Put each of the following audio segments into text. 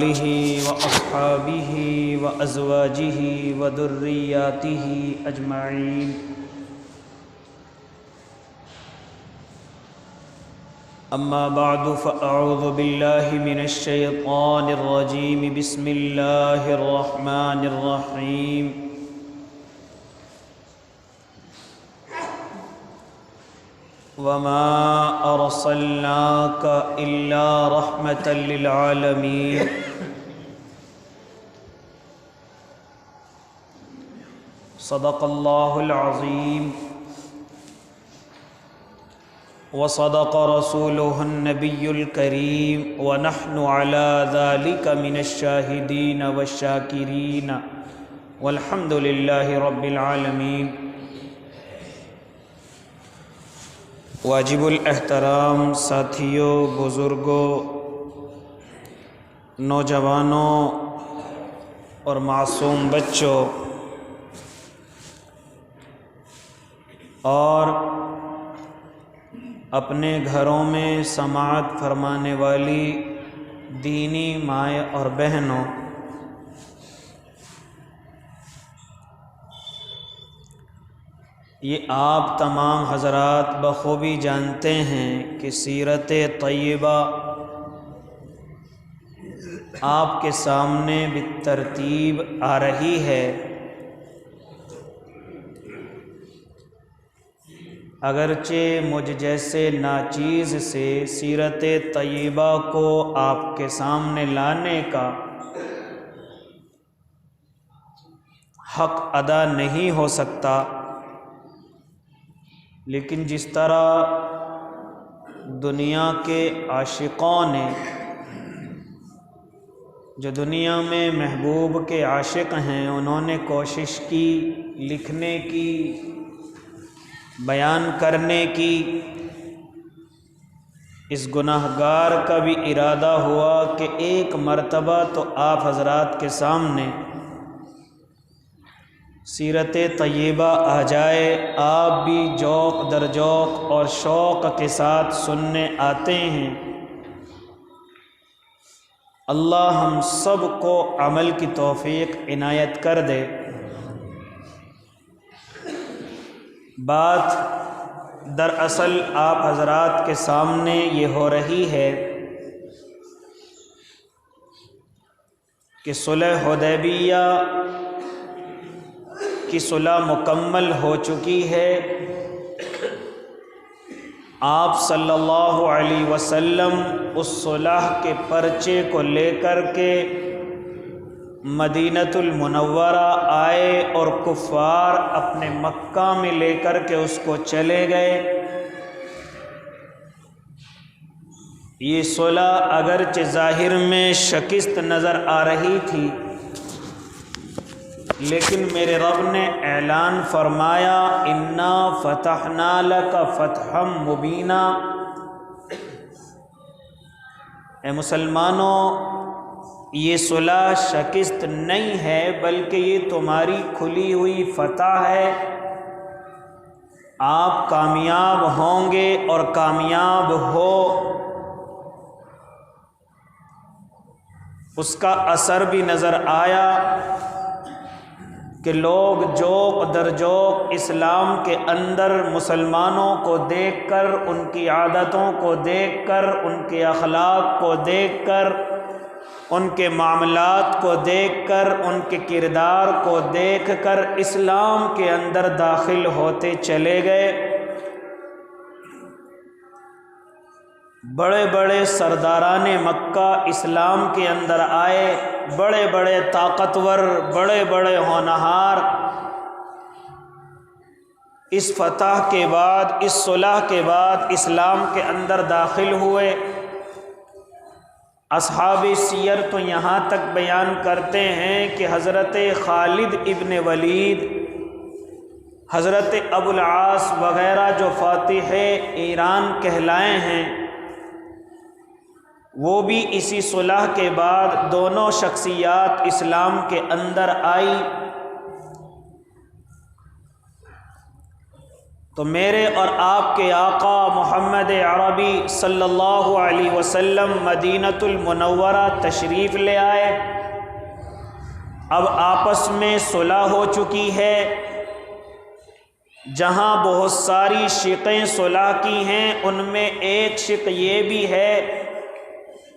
آلہ وأصحابہ وأزواجہ وذریاتہ اجمعین۔ اما بعد فاعوذ باللہ من الشیطان الرجیم، بسم اللہ الرحمن الرحیم۔ وما ارسلناک الا رحمة للعالمین۔ صدق اللہ العظیم وصدق رسولہ النبی الکریم، ونحن علی ذلک من الشاہدین والشاکرین، والحمد للہ رب العالمین۔ واجب الاحترام ساتھیوں، بزرگوں، نوجوانوں اور معصوم بچوں اور اپنے گھروں میں سماعت فرمانے والی دینی مائیں اور بہنوں، یہ آپ تمام حضرات بخوبی جانتے ہیں کہ سیرت طیبہ آپ کے سامنے بالترتیب آ رہی ہے۔ اگرچہ مجھ جیسے ناچیز سے سیرت طیبہ کو آپ کے سامنے لانے کا حق ادا نہیں ہو سکتا، لیکن جس طرح دنیا کے عاشقوں نے، جو دنیا میں محبوب کے عاشق ہیں، انہوں نے کوشش کی لکھنے کی، بیان کرنے کی، اس گناہگار کا بھی ارادہ ہوا کہ ایک مرتبہ تو آپ حضرات کے سامنے سیرت طیبہ آ جائے، آپ بھی ذوق در ذوق اور شوق کے ساتھ سننے آتے ہیں۔ اللہ ہم سب کو عمل کی توفیق عنایت کر دے۔ بات دراصل آپ حضرات کے سامنے یہ ہو رہی ہے کہ صلح حدیبیہ کی صلح مکمل ہو چکی ہے۔ آپ صلی اللہ علیہ وسلم اس صلح کے پرچے کو لے کر کے مدینۃ المنورہ آئے اور کفار اپنے مکہ میں لے کر کے اس کو چلے گئے۔ یہ صلح اگرچہ ظاہر میں شکست نظر آ رہی تھی، لیکن میرے رب نے اعلان فرمایا، انا فتحنا لک فتحا مبینا۔ اے مسلمانوں، یہ صلح شکست نہیں ہے، بلکہ یہ تمہاری کھلی ہوئی فتح ہے۔ آپ کامیاب ہوں گے اور کامیاب ہو، اس کا اثر بھی نظر آیا کہ لوگ ذوق در ذوق اسلام کے اندر مسلمانوں کو دیکھ کر، ان کی عادتوں کو دیکھ کر، ان کے اخلاق کو دیکھ کر، ان کے معاملات کو دیکھ کر، ان کے کردار کو دیکھ کر اسلام کے اندر داخل ہوتے چلے گئے۔ بڑے بڑے سرداران مکہ اسلام کے اندر آئے، بڑے بڑے طاقتور، بڑے بڑے ہونہار اس فتح کے بعد، اس صلح کے بعد اسلام کے اندر داخل ہوئے۔ اصحاب سیر تو یہاں تک بیان کرتے ہیں کہ حضرت خالد ابن ولید، حضرت ابو العاص وغیرہ جو فاتح ایران کہلائے ہیں، وہ بھی اسی صلح کے بعد دونوں شخصیات اسلام کے اندر آئی۔ تو میرے اور آپ کے آقا محمد عربی صلی اللہ علیہ وسلم مدینۃ المنورہ تشریف لے آئے۔ اب آپس میں صلح ہو چکی ہے۔ جہاں بہت ساری شقیں صلح کی ہیں، ان میں ایک شق یہ بھی ہے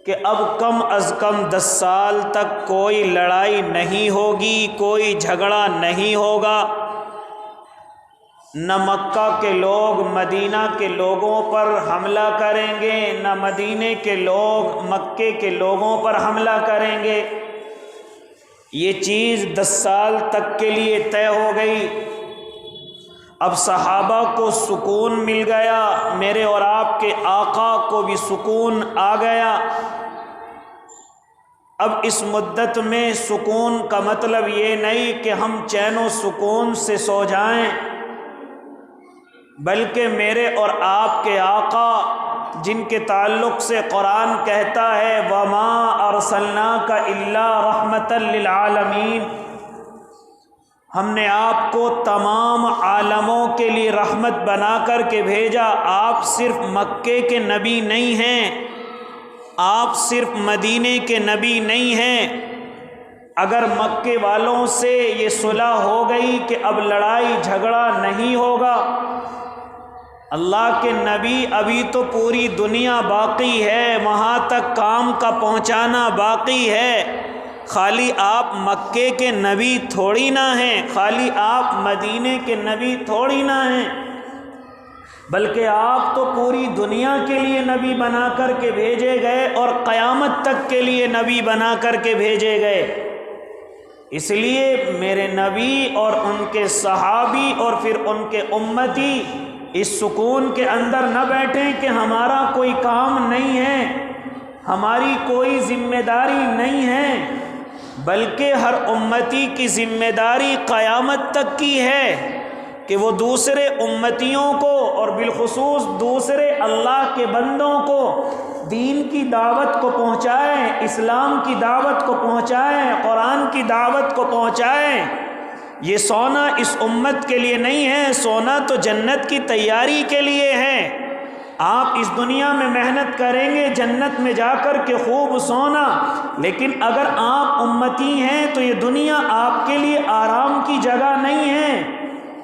کہ اب کم از کم 10 سال تک کوئی لڑائی نہیں ہوگی، کوئی جھگڑا نہیں ہوگا، نہ مکہ کے لوگ مدینہ کے لوگوں پر حملہ کریں گے، نہ مدینے کے لوگ مکے کے لوگوں پر حملہ کریں گے۔ یہ چیز 10 سال تک کے لیے طے ہو گئی۔ اب صحابہ کو سکون مل گیا، میرے اور آپ کے آقا کو بھی سکون آ گیا۔ اب اس مدت میں سکون کا مطلب یہ نہیں کہ ہم چین و سکون سے سو جائیں، بلکہ میرے اور آپ کے آقا جن کے تعلق سے قرآن کہتا ہے وَمَا أَرْسَلْنَاكَ إِلَّا رَحْمَةً لِلْعَالَمِينَ، ہم نے آپ کو تمام عالموں کے لیے رحمت بنا کر کے بھیجا۔ آپ صرف مکے کے نبی نہیں ہیں، آپ صرف مدینے کے نبی نہیں ہیں۔ اگر مکے والوں سے یہ صلح ہو گئی کہ اب لڑائی جھگڑا نہیں ہوگا، اللہ کے نبی ابھی تو پوری دنیا باقی ہے، وہاں تک کام کا پہنچانا باقی ہے۔ خالی آپ مکے کے نبی تھوڑی نہ ہیں، خالی آپ مدینے کے نبی تھوڑی نہ ہیں، بلکہ آپ تو پوری دنیا کے لیے نبی بنا کر کے بھیجے گئے اور قیامت تک کے لیے نبی بنا کر کے بھیجے گئے۔ اس لیے میرے نبی اور ان کے صحابی اور پھر ان کے امتی اس سکون کے اندر نہ بیٹھیں کہ ہمارا کوئی کام نہیں ہے، ہماری کوئی ذمہ داری نہیں ہے، بلکہ ہر امتی کی ذمہ داری قیامت تک کی ہے کہ وہ دوسرے امتیوں کو اور بالخصوص دوسرے اللہ کے بندوں کو دین کی دعوت کو پہنچائیں، اسلام کی دعوت کو پہنچائیں، قرآن کی دعوت کو پہنچائیں۔ یہ سونا اس امت کے لیے نہیں ہے، سونا تو جنت کی تیاری کے لیے ہے۔ آپ اس دنیا میں محنت کریں گے جنت میں جا کر کے خوب سونا، لیکن اگر آپ امتی ہیں تو یہ دنیا آپ کے لیے آرام کی جگہ نہیں ہے،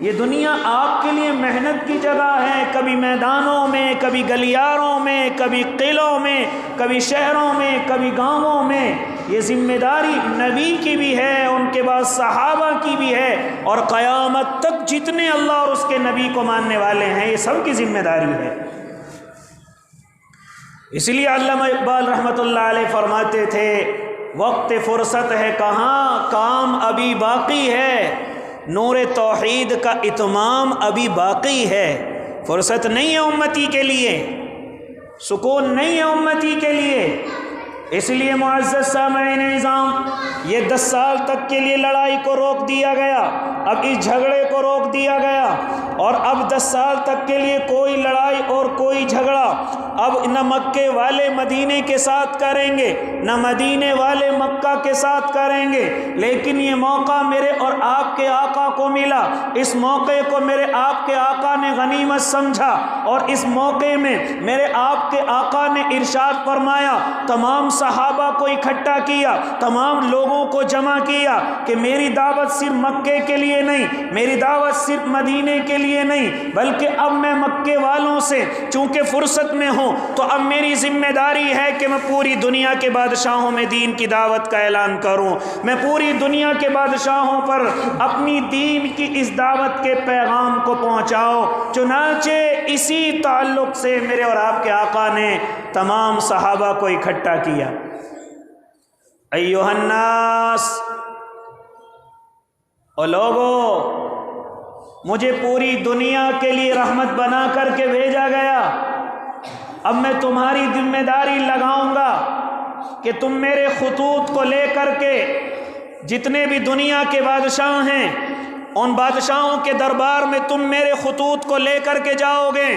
یہ دنیا آپ کے لیے محنت کی جگہ ہے۔ کبھی میدانوں میں، کبھی گلیاروں میں، کبھی قلعوں میں، کبھی شہروں میں، کبھی گاؤں میں۔ یہ ذمہ داری نبی کی بھی ہے، ان کے بعد صحابہ کی بھی ہے، اور قیامت تک جتنے اللہ اور اس کے نبی کو ماننے والے ہیں یہ سب کی ذمہ داری ہے۔ اس لیے علامہ اقبال رحمۃ اللہ علیہ فرماتے تھے وقت فرصت ہے کہاں، کام ابھی باقی ہے، نور توحید کا اتمام ابھی باقی ہے۔ فرصت نہیں ہے امتی کے لیے، سکون نہیں ہے امتی کے لیے۔ اس لیے معزز سامعین نظام، یہ 10 سال تک کے لیے لڑائی کو روک دیا گیا، اب اس جھگڑے کو روک دیا گیا، اور اب 10 سال تک کے لیے کوئی لڑائی اور کوئی جھگڑا اب نہ مکے والے مدینے کے ساتھ کریں گے، نہ مدینے والے مکہ کے ساتھ کریں گے۔ لیکن یہ موقع میرے اور آپ کے آقا کو ملا، اس موقع کو میرے آپ کے آقا نے غنیمت سمجھا، اور اس موقع میں میرے آپ کے آقا نے ارشاد فرمایا، تمام صحابہ کو اکٹھا کیا، تمام لوگوں کو جمع کیا کہ میری دعوت صرف مکے کے لیے نہیں، میری دعوت صرف مدینے کے لیے نہیں، بلکہ اب میں مکے والوں سے چونکہ فرصت میں ہوں تو اب میری ذمہ داری ہے کہ میں پوری دنیا کے بادشاہوں میں دین کی دعوت کا اعلان کروں، میں پوری دنیا کے بادشاہوں پر اپنی دین کی اس دعوت کے پیغام کو پہنچاؤں۔ چنانچہ اسی تعلق سے میرے اور آپ کے آقا نے تمام صحابہ کو اکٹھا کیا۔ ایھا الناس، او لوگو، مجھے پوری دنیا کے لیے رحمت بنا کر کے بھیجا گیا، اب میں تمہاری ذمہ داری لگاؤں گا کہ تم میرے خطوط کو لے کر کے جتنے بھی دنیا کے بادشاہ ہیں ان بادشاہوں کے دربار میں تم میرے خطوط کو لے کر کے جاؤ گے،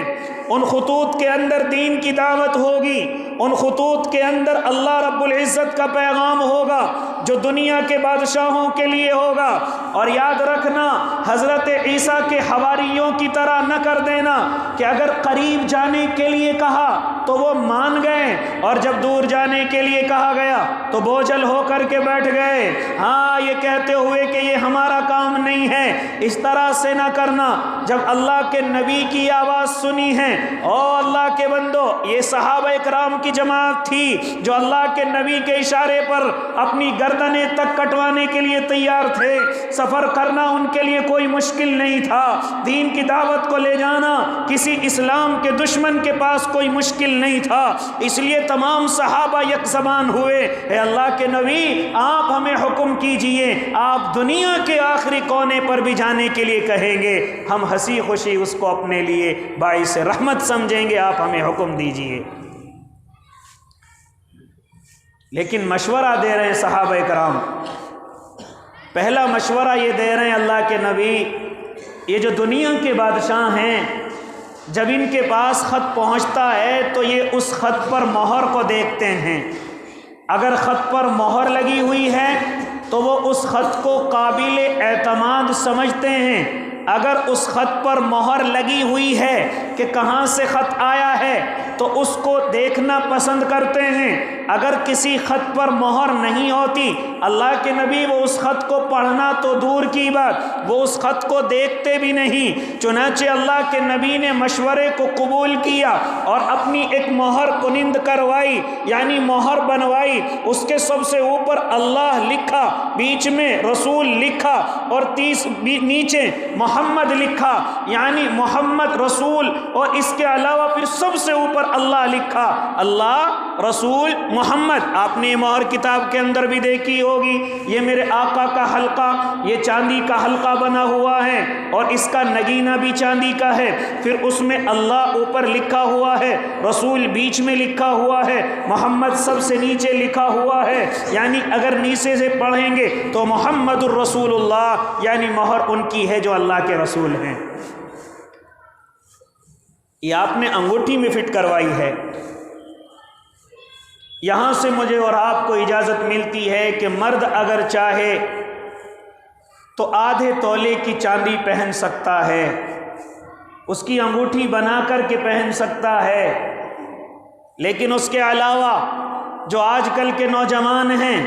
ان خطوط کے اندر دین کی دعوت ہوگی، ان خطوط کے اندر اللہ رب العزت کا پیغام ہوگا جو دنیا کے بادشاہوں کے لیے ہوگا۔ اور یاد رکھنا، حضرت عیسیٰ کے حواریوں کی طرح نہ کر دینا کہ اگر قریب جانے کے لیے کہا تو وہ مان گئے اور جب دور جانے کے لیے کہا گیا تو بوجھل ہو کر کے بیٹھ گئے، ہاں یہ کہتے ہوئے کہ یہ ہمارا کام نہیں ہے۔ اس طرح سے نہ کرنا۔ جب اللہ کے نبی کی آواز سنی ہے، او اللہ کے بندو، یہ صحابہ کرام کی جماعت تھی جو اللہ کے نبی کے اشارے پر اپنی گردنیں تک کٹوانے کے لیے تیار تھے۔ سفر کرنا ان کے لیے کوئی مشکل نہیں تھا، دین کی دعوت کو لے جانا کسی اسلام کے دشمن کے پاس کوئی مشکل نہیں تھا۔ اس لیے تمام صحابہ یک زبان ہوئے، اے اللہ کے نبی آپ ہمیں حکم کیجئے، آپ دنیا کے آخری کونے پر بھی جانے کے لیے کہیں گے، ہم ہنسی خوشی اس کو اپنے لیے باعث رحمت سمجھیں گے، آپ ہمیں حکم دیجئے۔ لیکن مشورہ دے رہے ہیں صحابہ کرام، پہلا مشورہ یہ دے رہے ہیں اللہ کے نبی، یہ جو دنیا کے بادشاہ ہیں جب ان کے پاس خط پہنچتا ہے تو یہ اس خط پر مہر کو دیکھتے ہیں، اگر خط پر مہر لگی ہوئی ہے تو وہ اس خط کو قابل اعتماد سمجھتے ہیں، اگر اس خط پر مہر لگی ہوئی ہے کہ کہاں سے خط آیا ہے تو اس کو دیکھنا پسند کرتے ہیں، اگر کسی خط پر مہر نہیں ہوتی اللہ کے نبی وہ اس خط کو پڑھنا تو دور کی بات، وہ اس خط کو دیکھتے بھی نہیں۔ چنانچہ اللہ کے نبی نے مشورے کو قبول کیا اور اپنی ایک مہر کنند کروائی، یعنی مہر بنوائی، اس کے سب سے اوپر اللہ لکھا، بیچ میں رسول لکھا اور نیچے محمد لکھا، یعنی محمد رسول، اور اس کے علاوہ پھر سب سے اوپر اللہ لکھا، اللہ رسول محمد۔ آپ نے یہ مہر کتاب کے اندر بھی دیکھی ہوگی، یہ میرے آقا کا حلقہ، یہ چاندی کا حلقہ بنا ہوا ہے اور اس کا نگینہ بھی چاندی کا ہے، پھر اس میں اللہ اوپر لکھا ہوا ہے، رسول بیچ میں لکھا ہوا ہے، محمد سب سے نیچے لکھا ہوا ہے، یعنی اگر نیچے سے پڑھیں گے تو محمد الرسول اللہ، یعنی مہر ان کی ہے جو اللہ کے رسول ہیں۔ یہ آپ نے انگوٹھی میں فٹ کروائی ہے۔ یہاں سے مجھے اور آپ کو اجازت ملتی ہے کہ مرد اگر چاہے تو آدھے تولے کی چاندی پہن سکتا ہے، اس کی انگوٹھی بنا کر کے پہن سکتا ہے، لیکن اس کے علاوہ جو آج کل کے نوجوان ہیں،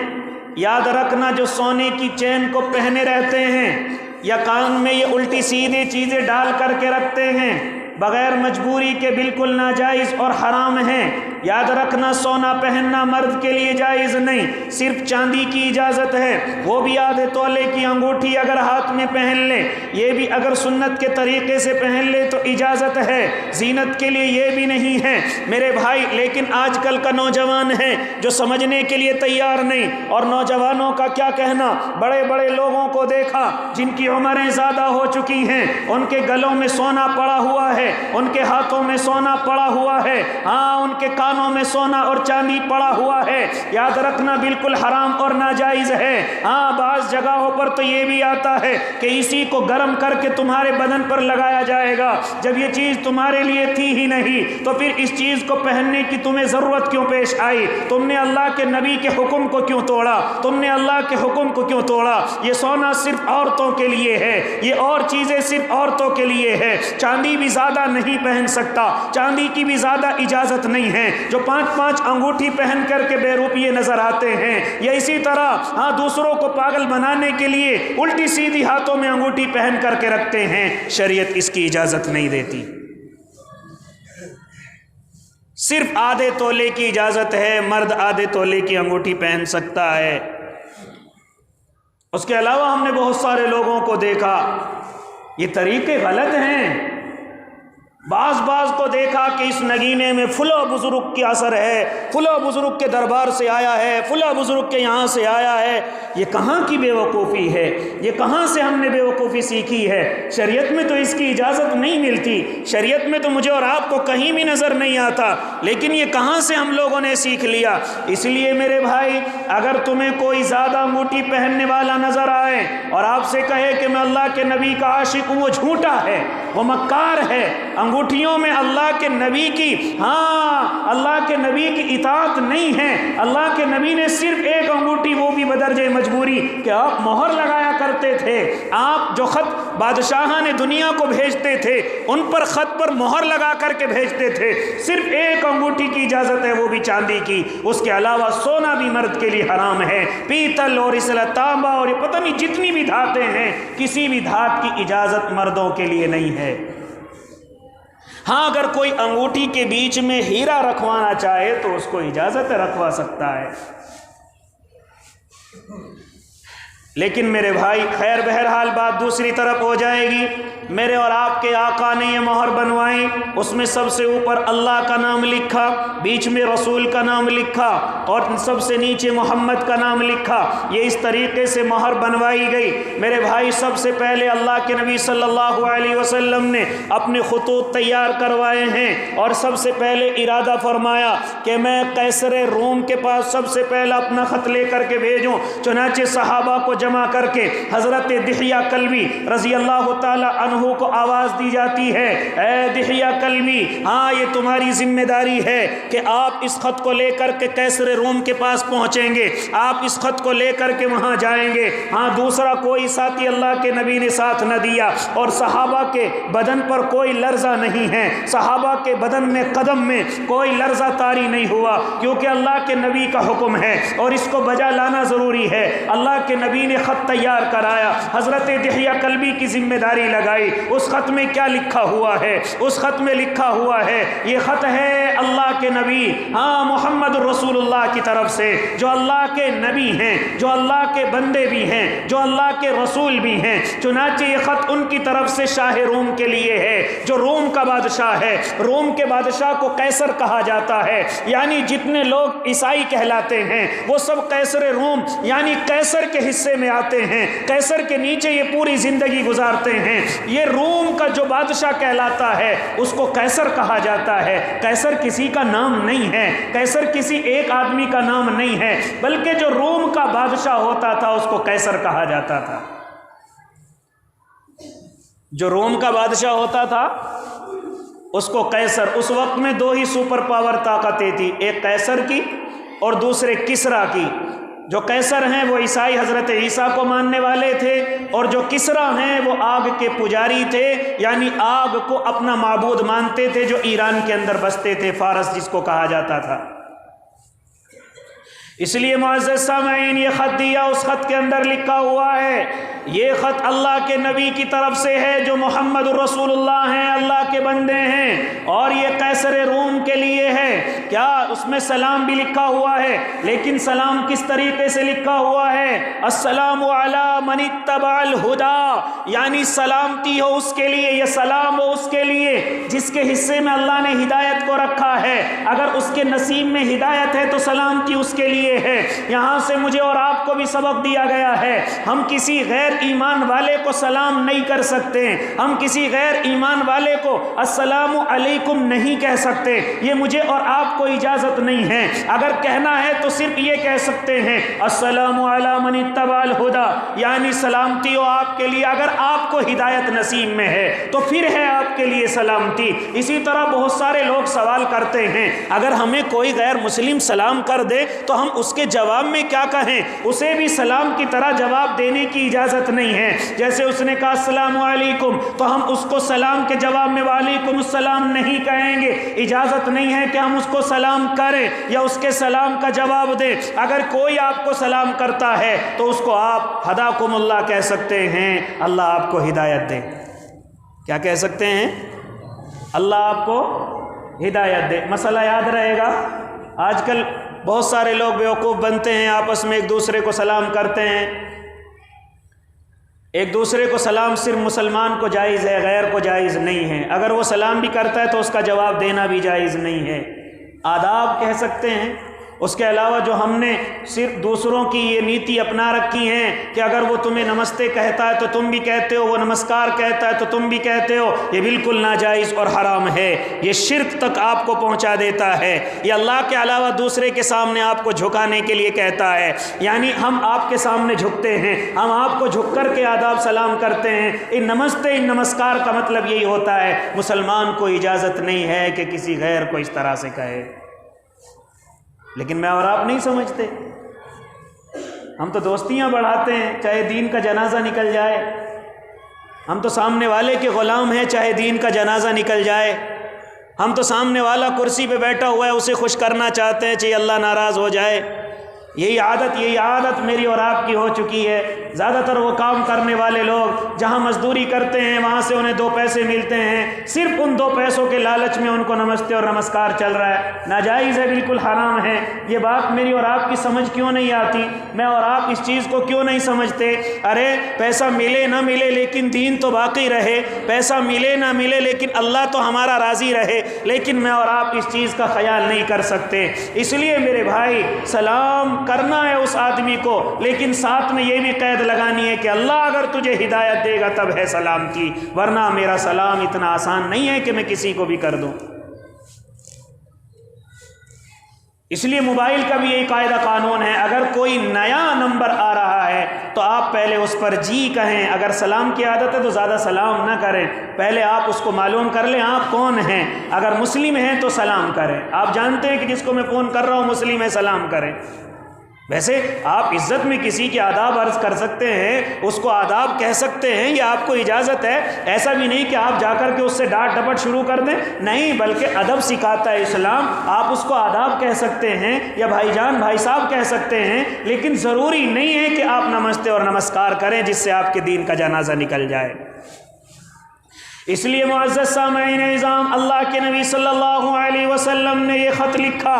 یاد رکھنا، جو سونے کی چین کو پہنے رہتے ہیں یا کان میں یہ الٹی سیدھی چیزیں ڈال کر کے رکھتے ہیں، بغیر مجبوری کے بالکل ناجائز اور حرام ہیں۔ یاد رکھنا، سونا پہننا مرد کے لیے جائز نہیں، صرف چاندی کی اجازت ہے، وہ بھی آدھے تولے کی انگوٹھی اگر ہاتھ میں پہن لے، یہ بھی اگر سنت کے طریقے سے پہن لے تو اجازت ہے، زینت کے لیے یہ بھی نہیں ہے میرے بھائی۔ لیکن آج کل کا نوجوان ہے جو سمجھنے کے لیے تیار نہیں، اور نوجوانوں کا کیا کہنا، بڑے بڑے لوگوں کو دیکھا جن کی عمریں زیادہ ہو چکی ہیں، ان کے گلوں میں سونا پڑا ہوا ہے، ان کے ہاتھوں میں سونا پڑا ہوا ہے، ہاں ان کے کانوں میں سونا اور چاندی پڑا ہوا ہے۔ یاد رکھنا بالکل حرام اور ناجائز ہے۔ ہاں بعض جگہوں پر تو یہ بھی آتا ہے کہ اسی کو گرم کر کے تمہارے بدن پر لگایا جائے گا، جب یہ چیز تمہارے لیے تھی ہی نہیں تو پھر اس چیز کو پہننے کی تمہیں ضرورت کیوں پیش آئی؟ تم نے اللہ کے نبی کے حکم کو کیوں توڑا؟ تم نے اللہ کے حکم کو کیوں توڑا؟ یہ سونا صرف عورتوں کے لیے ہے، یہ اور چیزیں صرف عورتوں کے لیے ہے۔ چاندی بھی زیادہ نہیں پہن سکتا، چاندی کی بھی زیادہ اجازت نہیں ہے۔ جو 5 انگوٹھی پہن کر کے بے روپیے نظر آتے ہیں، یا اسی طرح ہاں دوسروں کو پاگل بنانے کے لیے الٹی سیدھی ہاتھوں میں انگوٹھی پہن کر کے رکھتے ہیں، شریعت اس کی اجازت نہیں دیتی۔ صرف آدھے تولے کی اجازت ہے، مرد آدھے تولے کی انگوٹھی پہن سکتا ہے۔ اس کے علاوہ ہم نے بہت سارے لوگوں کو دیکھا، یہ طریقے غلط ہیں۔ بعض کو دیکھا کہ اس نگینے میں فلاں بزرگ کی اثر ہے، فلاں بزرگ کے دربار سے آیا ہے، فلاں بزرگ کے یہاں سے آیا ہے۔ یہ کہاں کی بے وقوفی ہے؟ یہ کہاں سے ہم نے بے وقوفی سیکھی ہے؟ شریعت میں تو اس کی اجازت نہیں ملتی، شریعت میں تو مجھے اور آپ کو کہیں بھی نظر نہیں آتا، لیکن یہ کہاں سے ہم لوگوں نے سیکھ لیا؟ اس لیے میرے بھائی، اگر تمہیں کوئی زیادہ انگوٹھی پہننے والا نظر آئے اور آپ سے کہے کہ میں اللہ کے نبی کا عاشق ہوں، وہ جھوٹا ہے، وہ مکار ہے۔ انگوٹھی انگوٹھیوں میں اللہ کے نبی کی اللہ کے نبی کی اطاعت نہیں ہے۔ اللہ کے نبی نے صرف ایک انگوٹھی، وہ بھی بدرجہ مجبوری، کہ آپ مہر لگایا کرتے تھے۔ آپ جو خط بادشاہاں نے دنیا کو بھیجتے تھے ان پر خط پر مہر لگا کر کے بھیجتے تھے۔ صرف ایک انگوٹھی کی اجازت ہے، وہ بھی چاندی کی، اس کے علاوہ سونا بھی مرد کے لیے حرام ہے۔ پیتل اور اس طرح تانبا اور پتہ نہیں جتنی بھی دھاتیں ہیں، کسی بھی دھات کی اجازت مردوں کے لیے نہیں ہے۔ ہاں اگر کوئی انگوٹھی کے بیچ میں ہیرا رکھوانا چاہے تو اس کو اجازت رکھوا سکتا ہے۔ لیکن میرے بھائی خیر بہرحال بات دوسری طرف ہو جائے گی۔ میرے اور آپ کے آقا نے یہ مہر بنوائی، اس میں سب سے اوپر اللہ کا نام لکھا، بیچ میں رسول کا نام لکھا اور سب سے نیچے محمد کا نام لکھا۔ یہ اس طریقے سے مہر بنوائی گئی۔ میرے بھائی سب سے پہلے اللہ کے نبی صلی اللہ علیہ وسلم نے اپنے خطوط تیار کروائے ہیں اور سب سے پہلے ارادہ فرمایا کہ میں قیصر روم کے پاس سب سے پہلا اپنا خط لے کر کے بھیجوں۔ چنانچہ صحابہ کو جمع کر کے حضرت دحیہ کلبی رضی اللہ تعالی عنہ کو آواز دی جاتی ہے، اے دحیہ کلبی، ہاں یہ تمہاری ذمہ داری ہے کہ آپ اس خط کو لے کر کے قیصر روم کے پاس پہنچیں گے، آپ اس خط کو لے کر کے وہاں جائیں گے۔ ہاں دوسرا کوئی ساتھی اللہ کے نبی نے ساتھ نہ دیا اور صحابہ کے بدن پر کوئی لرزہ نہیں ہے، صحابہ کے بدن میں قدم میں کوئی لرزہ طاری نہیں ہوا، کیونکہ اللہ کے نبی کا حکم ہے اور اس کو بجا لانا ضروری ہے۔ اللہ کے نبی نے خط تیار کرایا، حضرت دحیہ کلبی کی ذمہ داری لگائی۔ اس خط میں کیا لکھا ہوا ہے؟ اس خط میں لکھا ہوا ہے، یہ خط ہے اللہ کے نبی محمد رسول اللہ کی طرف سے، جو اللہ کے نبی ہیں، جو اللہ کے بندے بھی ہیں، جو اللہ کے رسول بھی ہیں۔ چنانچہ یہ خط ان کی طرف سے شاہ روم کے لیے ہے، جو روم کا بادشاہ ہے۔ روم کے بادشاہ کو قیصر کہا جاتا ہے، یعنی جتنے لوگ عیسائی کہلاتے ہیں وہ سب قیصر روم یعنی قیصر کے حصے میں آتے ہیں، قیصر کے نیچے یہ پوری زندگی گزارتے ہیں۔ یہ روم کا جو بادشاہ کہلاتا ہے اس کو قیصر کہا جاتا ہے۔ قیصر کسی کا نام نہیں ہے، قیصر کسی ایک آدمی کا نام نہیں ہے، بلکہ جو روم کا بادشاہ ہوتا تھا اس کو قیصر کہا جاتا تھا۔ جو روم کا بادشاہ ہوتا تھا اس کو قیصر، اس وقت میں دو ہی سپر پاور طاقتیں تھی، ایک قیصر کی اور دوسرے کسریٰ کی۔ جو قیصر ہیں وہ عیسائی حضرت عیسیٰ کو ماننے والے تھے، اور جو کسریٰ ہیں وہ آگ کے پجاری تھے، یعنی آگ کو اپنا معبود مانتے تھے، جو ایران کے اندر بستے تھے، فارس جس کو کہا جاتا تھا۔ اس لیے معزز سامعین یہ خط دیا، اس خط کے اندر لکھا ہوا ہے، یہ خط اللہ کے نبی کی طرف سے ہے جو محمد رسول اللہ ہیں، اللہ کے بندے ہیں، اور یہ قیصر روم کے لیے ہے۔ کیا اس میں سلام بھی لکھا ہوا ہے، لیکن سلام کس طریقے سے لکھا ہوا ہے؟ السلام علی من اتبع الہدی، یعنی سلامتی ہو اس کے لیے، یہ سلام ہو اس کے لیے جس کے حصے میں اللہ نے ہدایت کو رکھا ہے۔ اگر اس کے نصیب میں ہدایت ہے تو سلامتی اس کے لیے ہے۔ یہاں سے مجھے اور آپ کو بھی سبق دیا گیا ہے، ہم کسی غیر ایمان والے کو سلام نہیں کر سکتے، ہم کسی غیر ایمان والے کو السلام علیکم نہیں کہہ سکتے، یہ مجھے اور آپ کو اجازت نہیں ہے۔ اگر کہنا ہے تو صرف یہ کہہ سکتے ہیں السلام علی من اتبع الہدی، یعنی سلامتی ہو آپ کے لیے اگر آپ کو ہدایت نصیب میں ہے تو پھر ہے آپ کے لیے سلامتی۔ اسی طرح بہت سارے لوگ سوال کرتے ہیں، اگر ہمیں کوئی غیر مسلم سلام کر دے تو ہم اس کے جواب میں کیا کہیں؟ اسے بھی سلام کی طرح جواب دینے کی اجازت نہیں ہے۔ جیسے اس نے کہا السلام علیکم تو ہم اس کو سلام کے جواب میں وعلیکم السلام نہیں کہیں گے، اجازت نہیں ہے کہ ہم اس کو سلام کریں یا اس کے سلام کا جواب دیں۔ اگر کوئی آپ کو سلام کرتا ہے تو اس کو آپ ہداکم اللہ کہہ سکتے ہیں، اللہ آپ کو ہدایت دے۔ کیا کہہ سکتے ہیں؟ اللہ آپ کو ہدایت دے۔ مسئلہ یاد رہے گا، آج کل بہت سارے لوگ بیوقوف بنتے ہیں، آپس میں ایک دوسرے کو سلام کرتے ہیں۔ ایک دوسرے کو سلام صرف مسلمان کو جائز ہے، غیر کو جائز نہیں ہے۔ اگر وہ سلام بھی کرتا ہے تو اس کا جواب دینا بھی جائز نہیں ہے۔ آداب کہہ سکتے ہیں، اس کے علاوہ جو ہم نے صرف دوسروں کی یہ نیتی اپنا رکھی ہیں کہ اگر وہ تمہیں نمستے کہتا ہے تو تم بھی کہتے ہو، وہ نمسکار کہتا ہے تو تم بھی کہتے ہو، یہ بالکل ناجائز اور حرام ہے، یہ شرک تک آپ کو پہنچا دیتا ہے، یہ اللہ کے علاوہ دوسرے کے سامنے آپ کو جھکانے کے لیے کہتا ہے، یعنی ہم آپ کے سامنے جھکتے ہیں، ہم آپ کو جھک کر کے آداب سلام کرتے ہیں، ان نمستے ان نمسکار کا مطلب یہی ہوتا ہے۔ مسلمان کو اجازت نہیں ہے کہ کسی غیر کو اس طرح سے کہے، لیکن میں اور آپ نہیں سمجھتے، ہم تو دوستیاں بڑھاتے ہیں چاہے دین کا جنازہ نکل جائے، ہم تو سامنے والے کے غلام ہیں چاہے دین کا جنازہ نکل جائے، ہم تو سامنے والا کرسی پہ بیٹھا ہوا ہے اسے خوش کرنا چاہتے ہیں چاہے اللہ ناراض ہو جائے۔ یہی عادت میری اور آپ کی ہو چکی ہے۔ زیادہ تر وہ کام کرنے والے لوگ جہاں مزدوری کرتے ہیں وہاں سے انہیں 2 پیسے ملتے ہیں، صرف ان 2 پیسوں کے لالچ میں ان کو نمستے اور نمسکار چل رہا ہے، ناجائز ہے، بالکل حرام ہے۔ یہ بات میری اور آپ کی سمجھ کیوں نہیں آتی؟ میں اور آپ اس چیز کو کیوں نہیں سمجھتے؟ ارے پیسہ ملے نہ ملے لیکن دین تو باقی رہے، پیسہ ملے نہ ملے لیکن اللہ تو ہمارا راضی رہے، لیکن میں اور آپ اس چیز کا خیال نہیں کر سکتے۔ اس لیے میرے بھائی سلام کرنا ہے اس آدمی کو، لیکن ساتھ میں یہ بھی قید لگانی ہے کہ اللہ اگر تجھے ہدایت دے گا تب ہے سلام کی، ورنہ میرا سلام اتنا آسان نہیں ہے کہ میں کسی کو بھی کر دوں۔ اس لیے موبائل کا بھی یہی قاعدہ قانون ہے، اگر کوئی نیا نمبر آ رہا ہے تو آپ پہلے اس پر جی کہیں، اگر سلام کی عادت ہے تو زیادہ سلام نہ کریں، پہلے آپ اس کو معلوم کر لیں آپ کون ہیں، اگر مسلم ہیں تو سلام کریں، آپ جانتے ہیں کہ جس کو میں فون کر رہا ہوں مسلم ہے، سلام کریں۔ ویسے آپ عزت میں کسی کے آداب عرض کر سکتے ہیں، اس کو آداب کہہ سکتے ہیں، یہ آپ کو اجازت ہے، ایسا بھی نہیں کہ آپ جا کر کے اس سے ڈانٹ ڈپٹ شروع کر دیں، نہیں، بلکہ ادب سکھاتا ہے اسلام، آپ اس کو آداب کہہ سکتے ہیں یا بھائی جان بھائی صاحب کہہ سکتے ہیں، لیکن ضروری نہیں ہے کہ آپ نمستے اور نمسکار کریں جس سے آپ کے دین کا جنازہ نکل جائے۔ اس لیے معزز سامعین نظام، اللہ کے نبی صلی اللہ علیہ وسلم نے یہ خط لکھا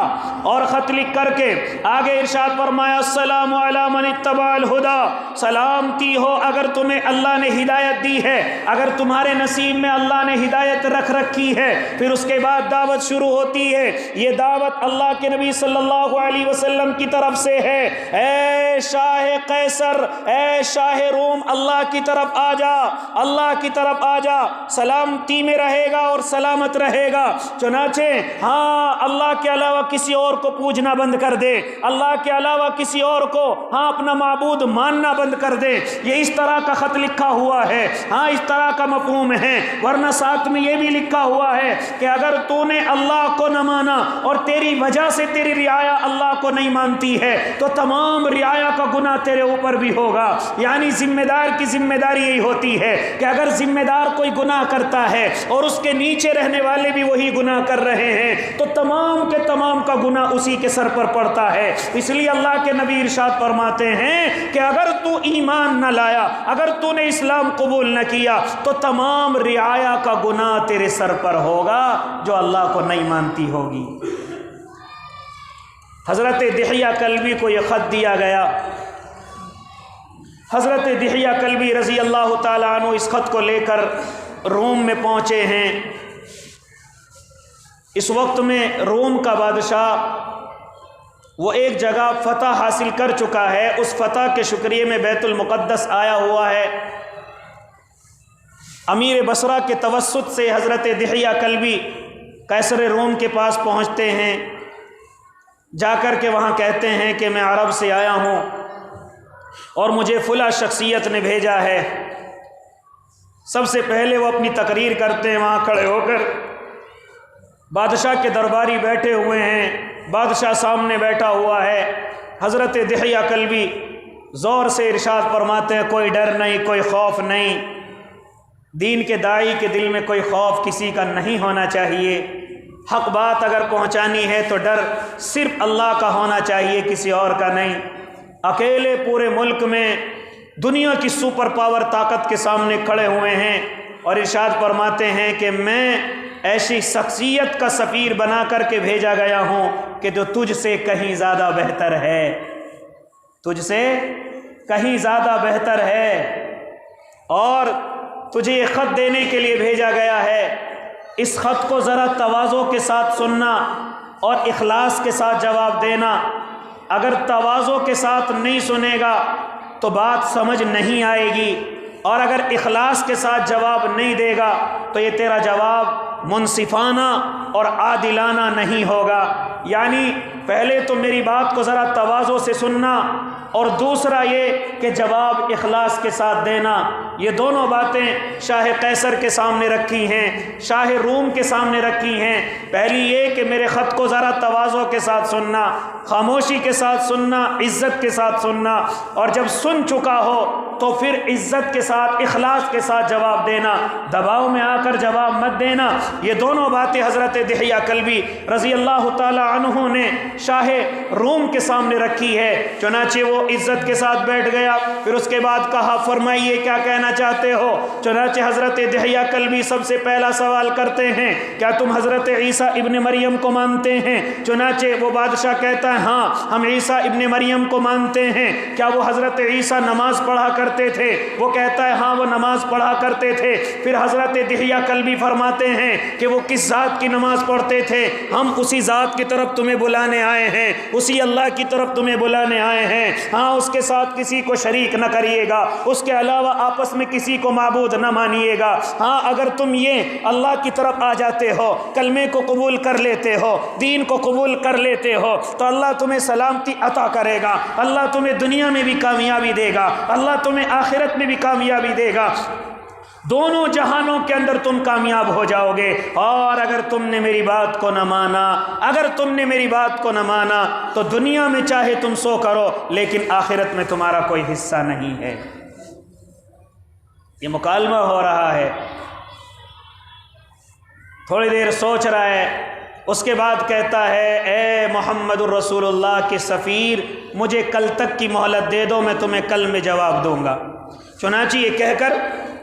اور خط لکھ کر کے آگے ارشاد فرمایا، السلام علی من اتبع الہدی، سلامتی ہو اگر تمہیں اللہ نے ہدایت دی ہے، اگر تمہارے نصیب میں اللہ نے ہدایت رکھ رکھی ہے۔ پھر اس کے بعد دعوت شروع ہوتی ہے، یہ دعوت اللہ کے نبی صلی اللہ علیہ وسلم کی طرف سے ہے، اے شاہ قیصر، اے شاہ روم، اللہ کی طرف آ جا، اللہ کی طرف آ جا، سلامتی میں رہے گا اور سلامت رہے گا۔ چنانچہ اللہ کے علاوہ کسی اور کو پوجنا بند کر دے، اللہ کے علاوہ کسی اور کو اپنا معبود ماننا بند کر دے، یہ اس طرح کا خط لکھا ہوا ہے، اس طرح کا مفہوم ہے۔ ورنہ ساتھ میں یہ بھی لکھا ہوا ہے کہ اگر تو نے اللہ کو نہ مانا اور تیری وجہ سے تیری رعایا اللہ کو نہیں مانتی ہے تو تمام رعایا کا گناہ تیرے اوپر بھی ہوگا۔ یعنی ذمہ دار کی ذمہ داری یہی ہوتی ہے کہ اگر ذمہ دار کوئی گناہ کرتا ہے اور اس کے نیچے رہنے والے بھی وہی گناہ کر رہے ہیں تو تمام کے تمام کا گناہ اسی کے سر پر پڑتا ہے۔ اس لیے اللہ کے نبی ارشاد فرماتے ہیں کہ اگر تو ایمان نہ لایا، اگر تو نے اسلام قبول نہ کیا تو تمام رعایا کا گناہ تیرے سر پر ہوگا جو اللہ کو نہیں مانتی ہوگی۔ حضرت دحیہ کلبی کو یہ خط دیا گیا، حضرت دحیہ کلبی رضی اللہ تعالیٰ عنہ اس خط کو لے کر روم میں پہنچے ہیں۔ اس وقت میں روم کا بادشاہ وہ ایک جگہ فتح حاصل کر چکا ہے، اس فتح کے شکریہ میں بیت المقدس آیا ہوا ہے۔ امیر بصرہ کے توسط سے حضرت دحیہ کلبی قیصر روم کے پاس پہنچتے ہیں، جا کر کے وہاں کہتے ہیں کہ میں عرب سے آیا ہوں اور مجھے فلاں شخصیت نے بھیجا ہے۔ سب سے پہلے وہ اپنی تقریر کرتے ہیں، وہاں کھڑے ہو کر بادشاہ کے درباری بیٹھے ہوئے ہیں، بادشاہ سامنے بیٹھا ہوا ہے۔ حضرت دحیہ کلبی زور سے ارشاد فرماتے ہیں، کوئی ڈر نہیں، کوئی خوف نہیں، دین کے داعی کے دل میں کوئی خوف کسی کا نہیں ہونا چاہیے، حق بات اگر پہنچانی ہے تو ڈر صرف اللہ کا ہونا چاہیے، کسی اور کا نہیں۔ اکیلے پورے ملک میں دنیا کی سپر پاور طاقت کے سامنے کھڑے ہوئے ہیں اور ارشاد فرماتے ہیں کہ میں ایسی شخصیت کا سفیر بنا کر کے بھیجا گیا ہوں کہ جو تجھ سے کہیں زیادہ بہتر ہے، تجھ سے کہیں زیادہ بہتر ہے، اور تجھے یہ خط دینے کے لیے بھیجا گیا ہے۔ اس خط کو ذرا تواضع کے ساتھ سننا، اور اخلاص کے ساتھ جواب دینا۔ اگر تواضع کے ساتھ نہیں سنے گا تو بات سمجھ نہیں آئے گی، اور اگر اخلاص کے ساتھ جواب نہیں دے گا تو یہ تیرا جواب منصفانہ اور عادلانہ نہیں ہوگا۔ یعنی پہلے تو میری بات کو ذرا تواضع سے سننا، اور دوسرا یہ کہ جواب اخلاص کے ساتھ دینا۔ یہ دونوں باتیں شاہ قیصر کے سامنے رکھی ہیں، شاہ روم کے سامنے رکھی ہیں۔ پہلی یہ کہ میرے خط کو ذرا تواضع کے ساتھ سننا، خاموشی کے ساتھ سننا، عزت کے ساتھ سننا، اور جب سن چکا ہو تو پھر عزت کے ساتھ اخلاص کے ساتھ جواب دینا، دباؤ میں آ کر جواب مت دینا۔ یہ دونوں باتیں حضرت دحیہ کلبی رضی اللہ تعالی عنہ نے شاہ روم کے سامنے رکھی ہے۔ چنانچہ وہ عزت کے ساتھ بیٹھ گیا، پھر اس کے بعد کہا فرمائیے کیا کہنا چاہتے ہو؟ چنانچہ حضرت دحیہ کلبی سب سے پہلا سوال کرتے ہیں کیا تم حضرت عیسیٰ ابن مریم کو مانتے ہیں؟ چنانچہ وہ بادشاہ کہتا ہے ہاں ہم عیسیٰ ابن مریم کو مانتے ہیں۔ کیا وہ حضرت عیسیٰ نماز پڑھا کرتے تھے؟ وہ کہتا ہے ہاں وہ نماز پڑھا کرتے تھے۔ پھر حضرت دحیہ کلبی فرماتے ہیں کہ وہ کس ذات کی نماز پڑھتے تھے؟ ہم اسی ذات کی طرف تمہیں بلانے آئے ہیں، اسی اللہ کی طرف تمہیں بلانے آئے ہیں، ہاں اس کے ساتھ کسی کو شریک نہ کریے گا، اس کے علاوہ آپس میں کسی کو معبود نہ مانیے گا۔ ہاں اگر تم یہ اللہ کی طرف آ جاتے ہو، کلمے کو قبول کر لیتے ہو، دین کو قبول کر لیتے ہو، تو اللہ تمہیں سلامتی عطا کرے گا، اللہ تمہیں دنیا میں بھی کامیابی دے گا، اللہ تمہیں آخرت میں بھی کامیابی دے گا، دونوں جہانوں کے اندر تم کامیاب ہو جاؤ گے۔ اور اگر تم نے میری بات کو نہ مانا، اگر تم نے میری بات کو نہ مانا تو دنیا میں چاہے تم سو کرو لیکن آخرت میں تمہارا کوئی حصہ نہیں ہے۔ یہ مکالمہ ہو رہا ہے، تھوڑی دیر سوچ رہا ہے، اس کے بعد کہتا ہے اے محمد الرسول اللہ کے سفیر، مجھے کل تک کی مہلت دے دو، میں تمہیں کل میں جواب دوں گا۔ چنانچہ یہ کہہ کر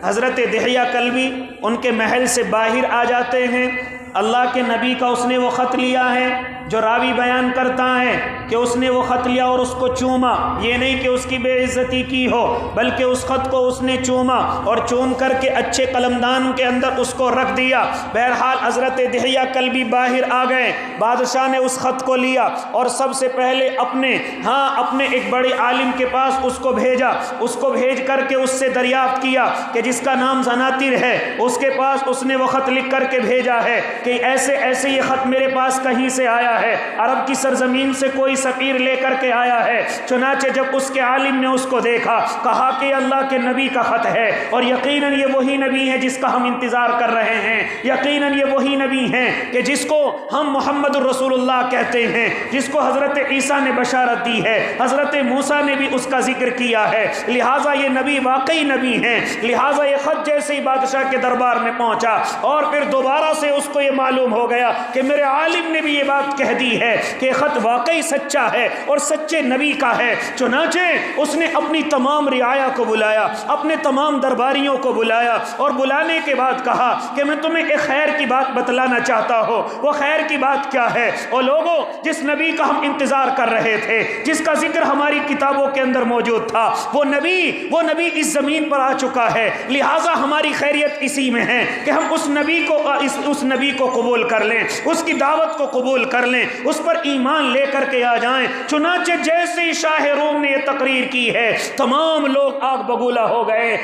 حضرت دحیہ کلبی ان کے محل سے باہر آ جاتے ہیں۔ اللہ کے نبی کا اس نے وہ خط لیا ہے، جو راوی بیان کرتا ہے کہ اس نے وہ خط لیا اور اس کو چوما، یہ نہیں کہ اس کی بے عزتی کی ہو، بلکہ اس خط کو اس نے چوما اور چوم کر کے اچھے قلمدان کے اندر اس کو رکھ دیا۔ بہرحال حضرت دحیہ کلبی باہر آ گئے، بادشاہ نے اس خط کو لیا اور سب سے پہلے اپنے ایک بڑے عالم کے پاس اس کو بھیجا، اس کو بھیج کر کے اس سے دریافت کیا کہ جس کا نام زناتر ہے، اس کے پاس اس نے وہ خط لکھ کر کے بھیجا ہے کہ ایسے ایسے یہ خط میرے پاس کہیں سے آیا ہے، عرب کی سرزمین سے کوئی سفیر لے کر کے آیا ہے۔ چنانچہ جب اس کے عالم نے اس کو دیکھا، کہا کہ اللہ کے نبی کا خط ہے، اور یقیناً یہ وہی نبی ہے جس کا ہم انتظار کر رہے ہیں، یقیناً یہ وہی نبی ہیں کہ جس کو ہم محمد الرسول اللہ کہتے ہیں، جس کو حضرت عیسیٰ نے بشارت دی ہے، حضرت موسیٰ نے بھی اس کا ذکر کیا ہے، لہٰذا یہ نبی واقعی نبی ہیں۔ لہٰذا یہ خط جیسے ہی بادشاہ کے دربار میں پہنچا اور پھر دوبارہ سے اس کو یہ معلوم ہو گیا کہ میرے عالم نے بھی یہ بات کہہ دی ہے کہ خط واقعی سچا ہے اور سچے نبی کا ہے۔ چنانچہ اس نے اپنی تمام رعایا کو بلایا، اپنے تمام درباریوں کو بلایا، اور بلانے کے بعد کہا کہ میں تمہیں ایک خیر کی بات بتلانا چاہتا ہوں۔ وہ خیر کی بات کیا ہے؟ اور لوگوں، جس نبی کا ہم انتظار کر رہے تھے، جس کا ذکر ہماری کتابوں کے اندر موجود تھا، وہ نبی اس زمین پر آ چکا ہے۔ لہٰذا ہماری خیریت اسی میں ہے کہ ہم اس نبی کو قبول کر لیں، اس کی دعوت کو قبول کر لیں، اس پر ایمان لے کر کے آ جائیں۔ چنانچہ جیسے ہی شاہ روم نے یہ تقریر کی ہے، تمام لوگ آگ بگولا ہو گئے،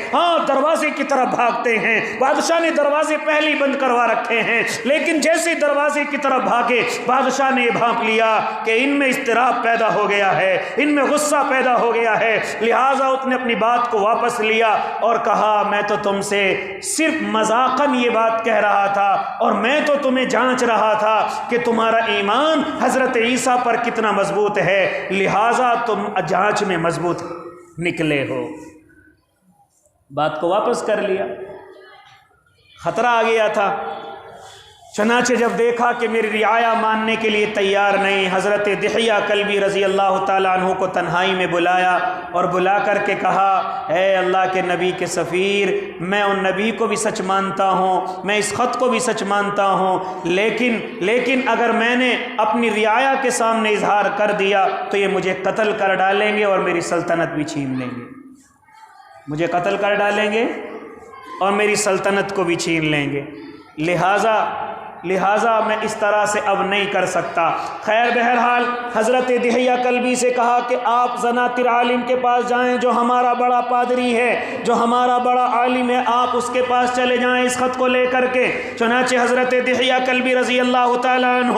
دروازے کی طرف بھاگتے ہیں۔ بادشاہ نے دروازے پہلے ہی بند کروا رکھے ہیں، لیکن جیسے دروازے کی طرف بھاگے، بادشاہ نے یہ بھانپ لیا کہ ان میں اضطراب پیدا ہو گیا ہے، ان میں غصہ پیدا ہو گیا ہے۔ لہٰذا اس نے اپنی بات کو واپس لیا اور کہا میں تو تم سے صرف مذاقاً یہ بات کہہ رہا تھا، اور میں تو تمہیں جانچ رہا تھا کہ تمہارا ایمان حضرت عیسیٰ پر کتنا مضبوط ہے، لہٰذا تم جانچ میں مضبوط نکلے ہو۔ بات کو واپس کر لیا، خطرہ آ گیا تھا۔ چنانچہ جب دیکھا کہ میری رعایا ماننے کے لیے تیار نہیں، حضرت دحیہ کلبی رضی اللہ تعالیٰ عنہ کو تنہائی میں بلایا اور بلا کر کے کہا اے اللہ کے نبی کے سفیر، میں ان نبی کو بھی سچ مانتا ہوں، میں اس خط کو بھی سچ مانتا ہوں، لیکن اگر میں نے اپنی رعایا کے سامنے اظہار کر دیا تو یہ مجھے قتل کر ڈالیں گے اور میری سلطنت بھی چھین لیں گے، مجھے قتل کر ڈالیں گے اور میری سلطنت کو بھی چھین لیں گے۔ لہٰذا لہٰذا میں اس طرح سے اب نہیں کر سکتا۔ خیر بہرحال حضرت دحیہ کلبی سے کہا کہ آپ زناتر عالم کے پاس جائیں جو ہمارا بڑا پادری ہے، جو ہمارا بڑا عالم ہے، آپ اس کے پاس چلے جائیں اس خط کو لے کر کے۔ چنانچہ حضرت دحیہ کلبی رضی اللہ تعالیٰ عنہ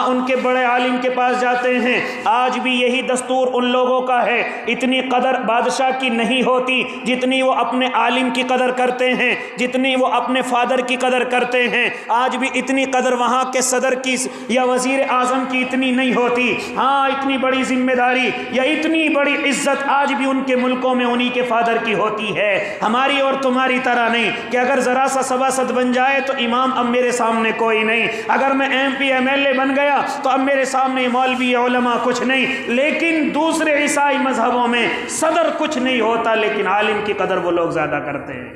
ان کے بڑے عالم کے پاس جاتے ہیں۔ آج بھی یہی دستور ان لوگوں کا ہے۔ اتنی قدر بادشاہ کی نہیں ہوتی جتنی وہ اپنے عالم کی قدر کرتے ہیں، جتنی وہ اپنے فادر کی قدر کرتے ہیں۔ آج بھی اتنی قدر وہاں کے صدر کی یا وزیر اعظم کی اتنی نہیں ہوتی۔ اتنی بڑی ذمہ داری یا اتنی بڑی عزت آج بھی ان کے ملکوں میں انہی کے فادر کی ہوتی ہے، ہماری اور تمہاری طرح نہیں کہ اگر ذرا سا سباسد بن جائے تو امام اب میرے سامنے کوئی نہیں، اگر میں M P M L A بن گیا تو اب میرے سامنے مولوی علماء کچھ نہیں۔ لیکن دوسرے عیسائی مذہبوں میں صدر کچھ نہیں ہوتا، لیکن عالم کی قدر وہ لوگ زیادہ کرتے ہیں،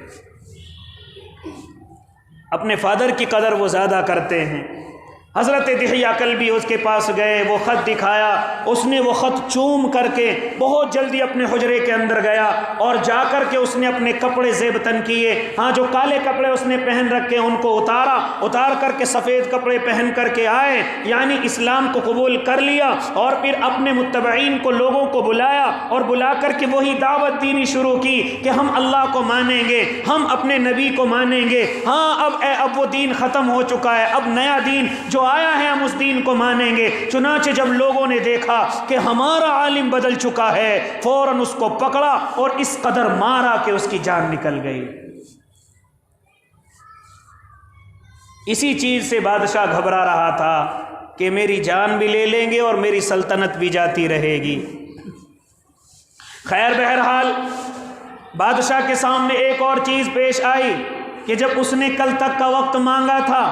اپنے فادر کی قدر وہ زیادہ کرتے ہیں۔ حضرت دحیہ کلبی اس کے پاس گئے، وہ خط دکھایا، اس نے وہ خط چوم کر کے بہت جلدی اپنے حجرے کے اندر گیا اور جا کر کے اس نے اپنے کپڑے زیب تن کیے، جو کالے کپڑے اس نے پہن رکھے ان کو اتار کر کے سفید کپڑے پہن کر کے آئے، یعنی اسلام کو قبول کر لیا، اور پھر اپنے متبعین کو، لوگوں کو بلایا اور بلا کر کے وہی دعوت دینی شروع کی کہ ہم اللہ کو مانیں گے، ہم اپنے نبی کو مانیں گے، اب وہ دین ختم ہو چکا ہے، اب نیا دین جو آیا ہے ہم اس دین کو مانیں گے۔ چنانچہ جب لوگوں نے دیکھا کہ ہمارا عالم بدل چکا ہے، فوراً اس کو پکڑا اور اس قدر مارا کہ اس کی جان نکل گئی۔ اسی چیز سے بادشاہ گھبرا رہا تھا کہ میری جان بھی لے لیں گے اور میری سلطنت بھی جاتی رہے گی۔ خیر بہرحال بادشاہ کے سامنے ایک اور چیز پیش آئی کہ جب اس نے کل تک کا وقت مانگا تھا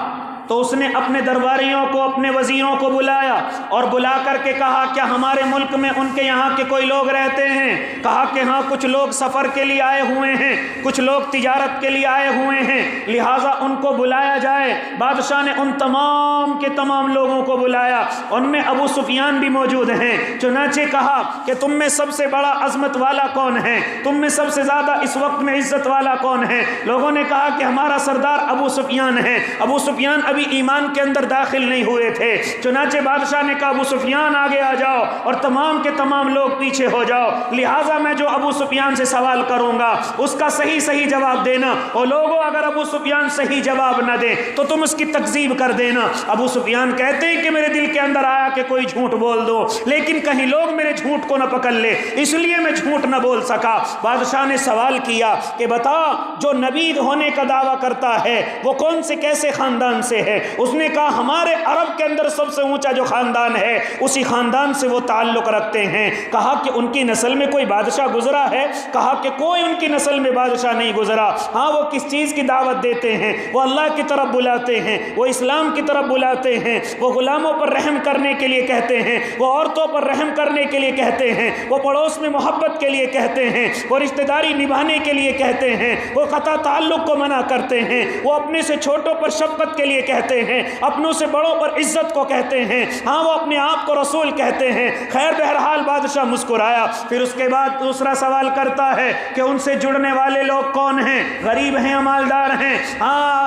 تو اس نے اپنے درباریوں کو، اپنے وزیروں کو بلایا اور بلا کر کے کہا کیا ہمارے ملک میں ان کے یہاں کے کوئی لوگ رہتے ہیں؟ کہا کہ ہاں کچھ لوگ سفر کے لیے آئے ہوئے ہیں، کچھ لوگ تجارت کے لیے آئے ہوئے ہیں، لہٰذا ان کو بلایا جائے۔ بادشاہ نے ان تمام کے تمام لوگوں کو بلایا، ان میں ابو سفیان بھی موجود ہیں۔ چنانچہ کہا کہ تم میں سب سے بڑا عظمت والا کون ہے؟ تم میں سب سے زیادہ اس وقت میں عزت والا کون ہے؟ لوگوں نے کہا کہ ہمارا سردار ابو سفیان ہے۔ ابو سفیان ابھی ایمان کے اندر داخل نہیں ہوئے تھے۔ چنانچہ بادشاہ نے کہا ابو سفیان آگے آ جاؤ اور تمام کے تمام لوگ پیچھے ہو جاؤ، لہٰذا میں جو ابو سفیان سے سوال کروں گا اس کا صحیح جواب دینا، اور لوگوں اگر ابو سفیان صحیح جواب نہ دے تو تم اس کی تکذیب کر دینا۔ ابو سفیان کہتے ہیں کہ میرے دل کے اندر آیا کہ کوئی جھوٹ بول دو، لیکن کہیں لوگ میرے جھوٹ کو نہ پکڑ لے، اس لیے میں جھوٹ نہ بول سکا۔ بادشاہ نے سوال کیا کہ بتا جو نبی ہونے کا دعویٰ کرتا ہے وہ کون سے کیسے خاندان سے ہے؟ اس نے کہا ہمارے عرب کے اندر سب سے اونچا جو خاندان ہے اسی خاندان سے وہ تعلق رکھتے ہیں۔ کہا کہ ان کی نسل میں کوئی بادشاہ گزرا ہے؟ کہا کہ کوئی ان کی نسل میں بادشاہ نہیں گزرا۔ وہ کس چیز کی دعوت دیتے ہیں؟ وہ اللہ کی طرف بلاتے ہیں، وہ اسلام کی طرف بلاتے ہیں، وہ غلاموں پر رحم کرنے کے لیے کہتے ہیں، وہ عورتوں پر رحم کرنے کے لیے کہتے ہیں، وہ پڑوس میں محبت کے لیے کہتے ہیں، وہ رشتہ داری نبھانے کے لیے کہتے ہیں، وہ قطع تعلق کو منع کرتے ہیں، وہ اپنے سے چھوٹوں پر شفقت کے لیے کہتے ہیں، اپنوں سے بڑوں پر عزت کو کہتے ہیں، وہ اپنے آپ کو رسول کہتے ہیں۔ خیر بہرحال بادشاہ مسکرایا، پھر اس کے بعد دوسرا سوال کرتا ہے کہ ان سے جڑنے والے لوگ کون ہیں؟ غریب ہیں یا مالدار ہیں؟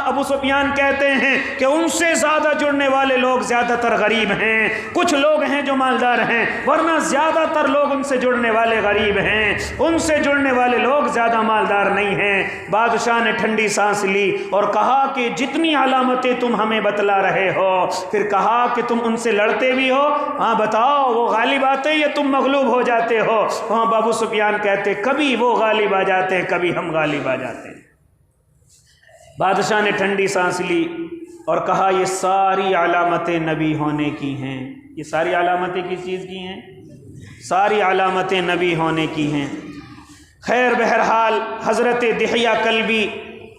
ابو سفیان کہتے ہیں کہ ان سے زیادہ جڑنے والے لوگ زیادہ تر غریب ہیں، کچھ لوگ ہیں جو مالدار ہیں، ورنہ زیادہ تر لوگ ان سے جڑنے والے غریب ہیں، ان سے جڑنے والے لوگ زیادہ مالدار نہیں ہیں۔ بادشاہ نے ٹھنڈی سانس لی اور کہا کہ جتنی علامتیں تم ہمیں بتلا رہے ہو، پھر کہا کہ تم ان سے لڑتے بھی ہو؟ بتاؤ وہ غالب آتے یا تم مغلوب ہو جاتے ہو؟ ابو سفیان کہتے کبھی وہ غالب آ جاتے ہیں، کبھی ہم غالب آ جاتے ہیں۔ بادشاہ نے ٹھنڈی سانس لی اور کہا یہ ساری علامتیں نبی ہونے کی ہیں۔ یہ ساری علامتیں کس چیز کی ہیں؟ ساری علامتیں نبی ہونے کی ہیں۔ خیر بہرحال حضرت دحیہ کلبی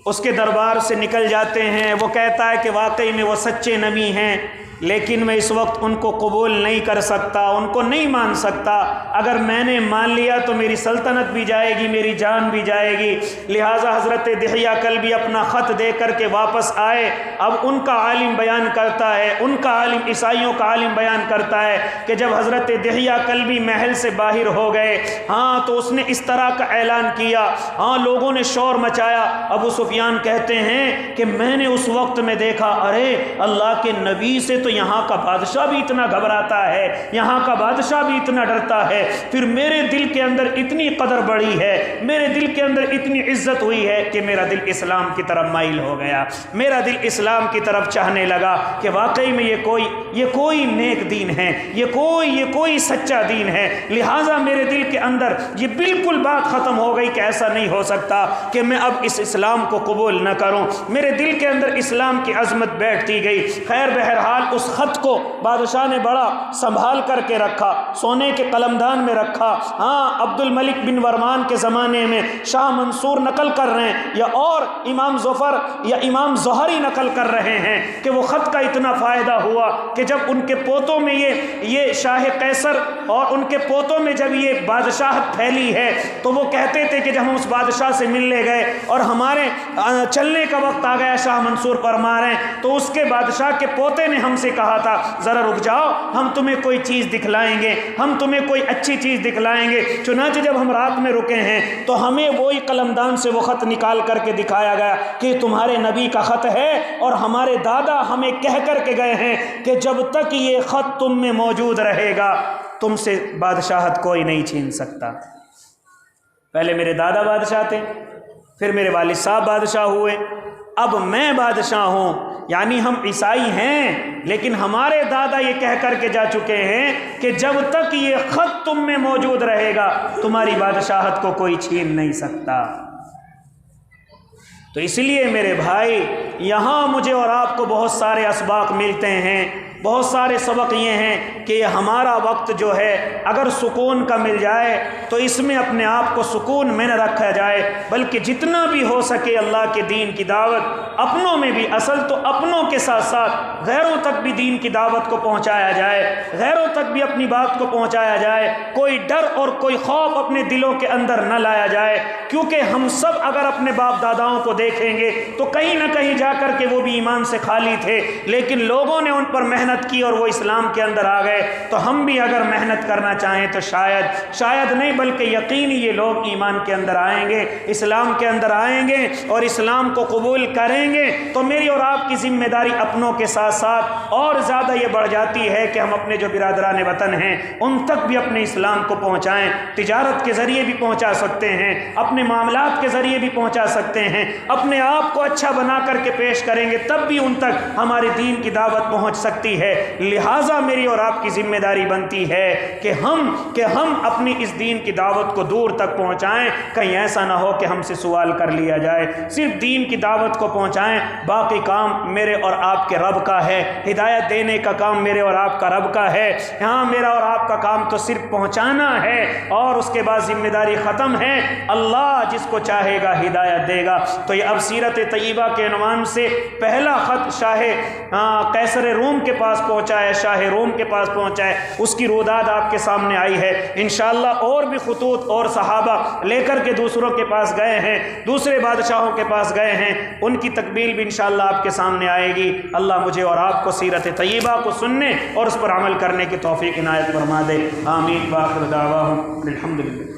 اس کے دربار سے نکل جاتے ہیں۔ وہ کہتا ہے کہ واقعی میں وہ سچے نبی ہیں، لیکن میں اس وقت ان کو قبول نہیں کر سکتا، ان کو نہیں مان سکتا۔ اگر میں نے مان لیا تو میری سلطنت بھی جائے گی، میری جان بھی جائے گی۔ لہٰذا حضرت دحیہ کلبی اپنا خط دے کر کے واپس آئے۔ اب ان کا عالم بیان کرتا ہے، ان کا عالم، عیسائیوں کا عالم بیان کرتا ہے کہ جب حضرت دحیہ کلبی محل سے باہر ہو گئے، تو اس نے اس طرح کا اعلان کیا، لوگوں نے شور مچایا۔ ابو سفیان کہتے ہیں کہ میں نے اس وقت میں دیکھا، ارے اللہ کے نبی سے تو یہاں کا بادشاہ بھی اتنا گھبراتا ہے، یہاں کا بادشاہ بھی اتنا ڈرتا ہے، پھر میرے دل کے اندر اتنی قدر بڑھی ہے، میرے دل کے اندر اتنی عزت ہوئی ہے کہ میرا دل اسلام کی طرف مائل ہو گیا، میرا دل اسلام کی طرف چاہنے لگا کہ واقعی میں یہ کوئی نیک دین ہے، یہ کوئی سچا دین ہے۔ لہٰذا میرے دل کے اندر یہ بالکل بات ختم ہو گئی کہ ایسا نہیں ہو سکتا کہ میں اب اس اسلام کو قبول نہ کروں۔ میرے دل کے اندر اسلام کی عظمت بیٹھتی گئی۔ خیر بہرحال اس خط کو بادشاہ نے بڑا سنبھال کر کے رکھا، سونے کے قلمدان میں رکھا۔ عبد الملک بن ورمان کے زمانے میں شاہ منصور نقل کر رہے ہیں، یا اور امام ظفر یا امام زہری نقل کر رہے ہیں کہ وہ خط کا اتنا فائدہ ہوا کہ جب ان کے پوتوں میں یہ شاہ قیصر اور ان کے پوتوں میں جب یہ بادشاہت پھیلی ہے تو وہ کہتے تھے کہ جب ہم اس بادشاہ سے ملنے گئے اور ہمارے چلنے کا وقت آ گیا، شاہ منصور فرما رہے ہیں، تو اس کے بادشاہ کے پوتے نے ہم سے کہا تھا ذرا رک جاؤ، ہم تمہیں کوئی چیز دکھلائیں گے، ہم تمہیں کوئی اچھی چیز دکھلائیں گے۔ چنانچہ جب ہم رات میں رکے ہیں تو ہمیں وہی قلمدان سے وہ خط نکال کر کے دکھایا گیا کہ تمہارے نبی کا خط ہے، اور ہمارے دادا ہمیں کہہ کر کے گئے ہیں کہ جب تک یہ خط تم میں موجود رہے گا تم سے بادشاہت کوئی نہیں چھین سکتا۔ پہلے میرے دادا بادشاہ تھے، پھر میرے والد صاحب بادشاہ ہوئے، اب میں بادشاہ ہوں۔ یعنی ہم عیسائی ہیں لیکن ہمارے دادا یہ کہہ کر کے جا چکے ہیں کہ جب تک یہ خط تم میں موجود رہے گا تمہاری بادشاہت کو کوئی چھین نہیں سکتا۔ تو اس لیے میرے بھائی، یہاں مجھے اور آپ کو بہت سارے اسباق ملتے ہیں، بہت سارے سبق یہ ہیں کہ ہمارا وقت جو ہے اگر سکون کا مل جائے تو اس میں اپنے آپ کو سکون میں نہ رکھا جائے، بلکہ جتنا بھی ہو سکے اللہ کے دین کی دعوت اپنوں میں بھی، اصل تو اپنوں کے ساتھ ساتھ غیروں تک بھی دین کی دعوت کو پہنچایا جائے، غیروں تک بھی اپنی بات کو پہنچایا جائے، کوئی ڈر اور کوئی خوف اپنے دلوں کے اندر نہ لایا جائے، کیونکہ ہم سب اگر اپنے باپ داداؤں کو دیکھیں گے تو کہیں نہ کہیں جا کر کے وہ بھی ایمان سے خالی تھے، لیکن لوگوں نے ان پر محنت کی اور وہ اسلام کے اندر آ گئے۔ تو ہم بھی اگر محنت کرنا چاہیں تو شاید نہیں بلکہ یقینی یہ لوگ ایمان کے اندر آئیں گے، اسلام کے اندر آئیں گے اور اسلام کو قبول کریں گے۔ تو میری اور آپ کی ذمہ داری اپنوں کے ساتھ ساتھ اور زیادہ یہ بڑھ جاتی ہے کہ ہم اپنے جو برادران وطن ہیں ان تک بھی اپنے اسلام کو پہنچائیں۔ تجارت کے ذریعے بھی پہنچا سکتے ہیں، اپنے معاملات کے ذریعے بھی پہنچا سکتے ہیں، اپنے آپ کو اچھا بنا کر کے پیش کریں گے تب بھی ان تک ہمارے دین کی دعوت پہنچ سکتی ہے۔ لہٰذا میری اور آپ کی ذمہ داری بنتی ہے کہ ہم اپنی اس دین کی دعوت کو دور تک پہنچائیں، کہیں ایسا نہ ہو کہ ہم سے سوال کر لیا جائے۔ صرف دین کی دعوت کو پہنچائیں، باقی کام میرے اور آپ کے رب کا ہے، ہدایت دینے کا کام میرے اور آپ کا رب کا ہے۔ یہاں میرا اور آپ کا کام تو صرف پہنچانا ہے اور اس کے بعد ذمہ داری ختم ہے، اللہ جس کو چاہے گا ہدایت دے گا۔ تو یہ اب سیرت طیبہ کے عنوان سے پہلا خط شاہ قیصر روم کے پاس پہنچا ہے، شاہ روم کے پاس پہنچا ہے، اس کی روداد آپ کے سامنے آئی ہے۔ انشاءاللہ اور بھی خطوط اور صحابہ لے کر کے دوسروں کے پاس گئے ہیں، دوسرے بادشاہوں کے پاس گئے ہیں، ان کی تکمیل بھی انشاءاللہ آپ کے سامنے آئے گی۔ اللہ مجھے اور آپ کو سیرت طیبہ کو سننے اور اس پر عمل کرنے کی توفیق عنایت فرما دے، آمین۔ وآخر دعواہم الحمدللہ۔